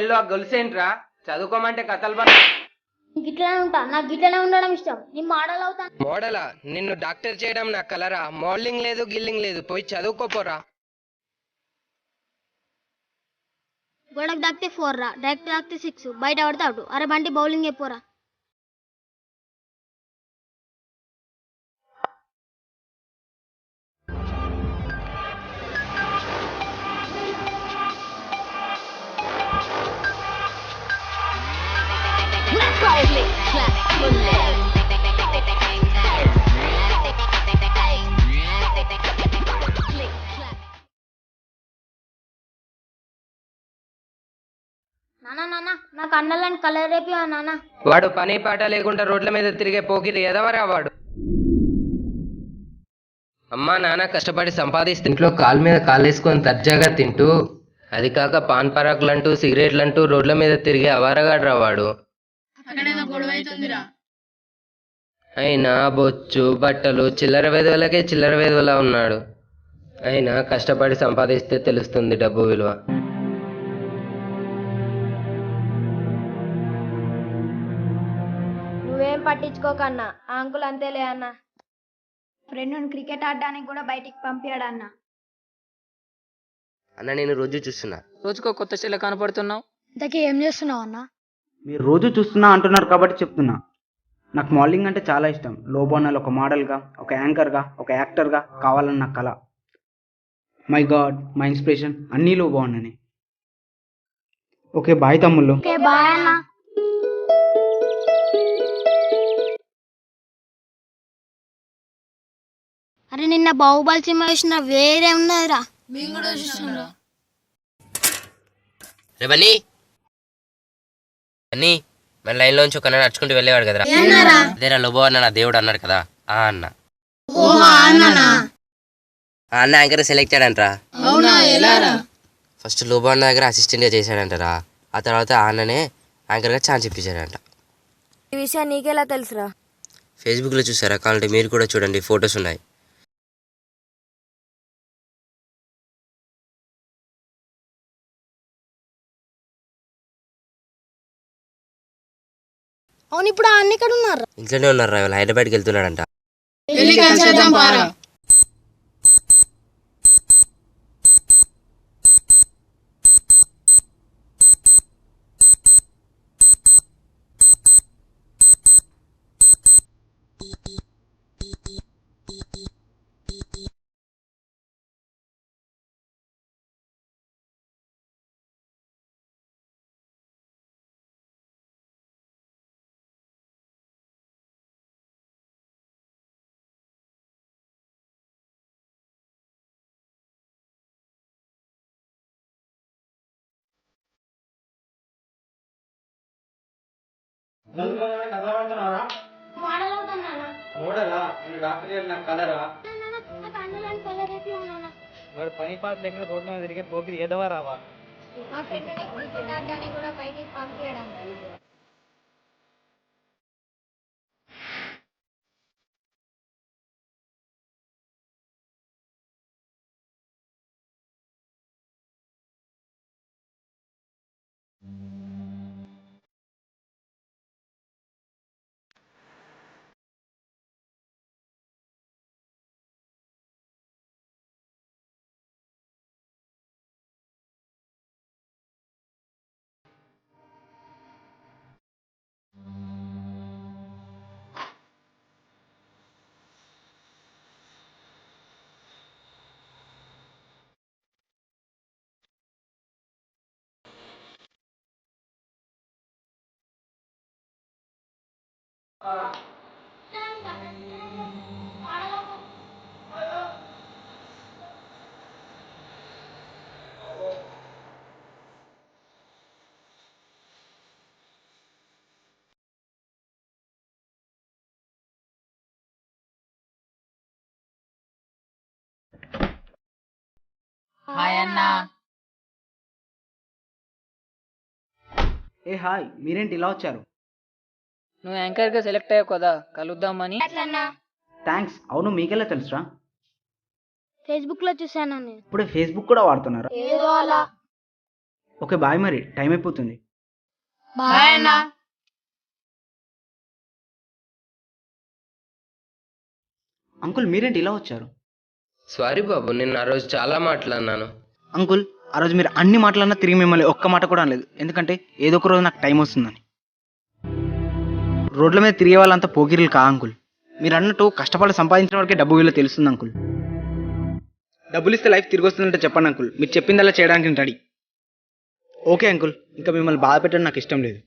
మెల్లో ఆ గొలుసేంట్రా? చదువుకోమంటే కథలు గిట్లనే ఉంటా, నాకు గిట్లనే ఉండడం ఇష్టం. నీ మోడల్ అవుతాను. మోడలా? నిన్ను డాక్టర్ చేయడం నా కలరా? మోడలింగ్ లేదు గిల్లింగ్ లేదు, పోయి చదువుకోపోరా. గోడకు తాకితే 4 రా, డైరెక్ట్ తాకితే 6, బయట పడితే అవుట్. అరే బంటి బౌలింగ్ అయిపోరా. నానా నానా, నాకు అన్నలని కలర్ రేపి నానా. వాడు పని పాట లేకుండా రోడ్ల మీద తిరిగే పోకిరి ఎదవరా వాడు. అమ్మా నాన్న కష్టపడి సంపాదిస్తే ఇంట్లో కాలు మీద కాలేసుకొని దర్జాగా తింటూ, అది కాక పాన్ పరాకులంటూ సిగరెట్లంటూ రోడ్ల మీద తిరిగే అవారగాడ్రా వాడు. అయినా బొచ్చు బట్టలు చిల్లర వేదవులకే చిల్లర వేదవులా ఉన్నాడు. అయినా కష్టపడి సంపాదిస్తే తెలుస్తుంది డబ్బు విలువ. నువ్వేం పట్టించుకోకన్నా, ఆ అంకుల్ అంతేలే అన్న. ఫ్రెండ్ క్రికెట్ ఆడడానికి కూడా బయటికి పంపించాడన్న. అన్న నేను రోజు చూస్తున్నా. రోజుకో కొత్త శైలి కనపడుతున్నావు. ఇంతకీ ఏం చేస్తున్నావు అన్న? మీరు రోజు చూస్తున్నా అంటున్నారు కాబట్టి చెప్తున్నా. నాకు మోడలింగ్ అంటే చాలా ఇష్టం. లో బోనాల్ ఒక మోడల్గా, ఒక యాంకర్గా, ఒక యాక్టర్గా కావాలని నా కళ. మై గాడ్, మై ఇన్స్పిరేషన్ అన్నీ లో బాగున్నాయి. ఓకే బాయ్ తమ్ముళ్ళు. ఓకే బాయ్ అన్న. అరే నిన్న బాహుబలి సినిమా చూసిన వేరే ఉన్నదిరా. రే బన్నీ బన్నీ, మన లైన్లోంచి ఒక నడుచుకుంటూ వెళ్ళేవాడు కదరా, అదేరా లోబో అన్న నా దేవుడు అన్నాడు కదా, ఆ అన్న. ఆ అన్న యాంకర్ సెలెక్ట్ అయ్యాడంటరా. ఫస్ట్ లోబో అన్న దగ్గర అసిస్టెంట్గా చేశాడంటరా. ఆ తర్వాత ఆ అన్ననే యాంకర్గా ఛాన్స్ ఇప్పించాడంట. ఈ విషయం నీకెలా తెలుసురా? ఫేస్బుక్లో చూసారా? కావాలంటే మీరు కూడా చూడండి, ఫొటోస్ ఉన్నాయి. అవును, ఇప్పుడు అన్న ఇక్కడ ఉన్నారు. ఇంట్లోనే ఉన్నారా, వాళ్ళు హైదరాబాద్కి వెళ్తున్నాడంట. పని పాట దగ్గర రోడ్ల మీద తిరిగే పోకిరి ఏదవా రావా? హాయ్ అన్న. ఏ హాయ్, మీరేంటి ఇలా వచ్చారు? నువ్వు యాంకర్గా సెలెక్ట్ అయ్యావు కదా, కలుద్దామని. థ్యాంక్స్. అవును, మీకెలా తెలుసురా? ఫేస్బుక్ లో చూసాను నేను. ఇప్పుడే ఫేస్బుక్ కూడా వాడుతున్నారా? ఏదో అలా. ఓకే బాయ్, మరి టైం అయిపోతుంది. బాయ్ అన్న. అంకుల్ మీరేంటి ఇలా వచ్చారు? సారీ బాబు, నేను ఆ రోజు చాలా మాట్లాడినాను. అంకుల్ ఆ రోజు మీరు అన్ని మాటలన్నా తిరిగి మిమ్మల్ని ఒక్క మాట కూడా అనలేదు, ఎందుకంటే ఏదో ఒక రోజు నాకు టైం వస్తుందని. రోడ్ల మీద తిరిగే వాళ్ళంతా పోకిరీలు కా అంకుల్. మీరు అన్నట్టు కష్టపడి సంపాదించిన వరకే డబ్బు విలువ తెలుస్తుంది అంకుల్. డబ్బులు ఇస్తే లైఫ్ తిరిగి వస్తుందంటే చెప్పండి అంకుల్, మీరు చెప్పిందల్లా చేయడానికి నేను రెడీ. ఓకే అంకుల్, ఇంకా మిమ్మల్ని బాధ పెట్టడం నాకు ఇష్టం లేదు.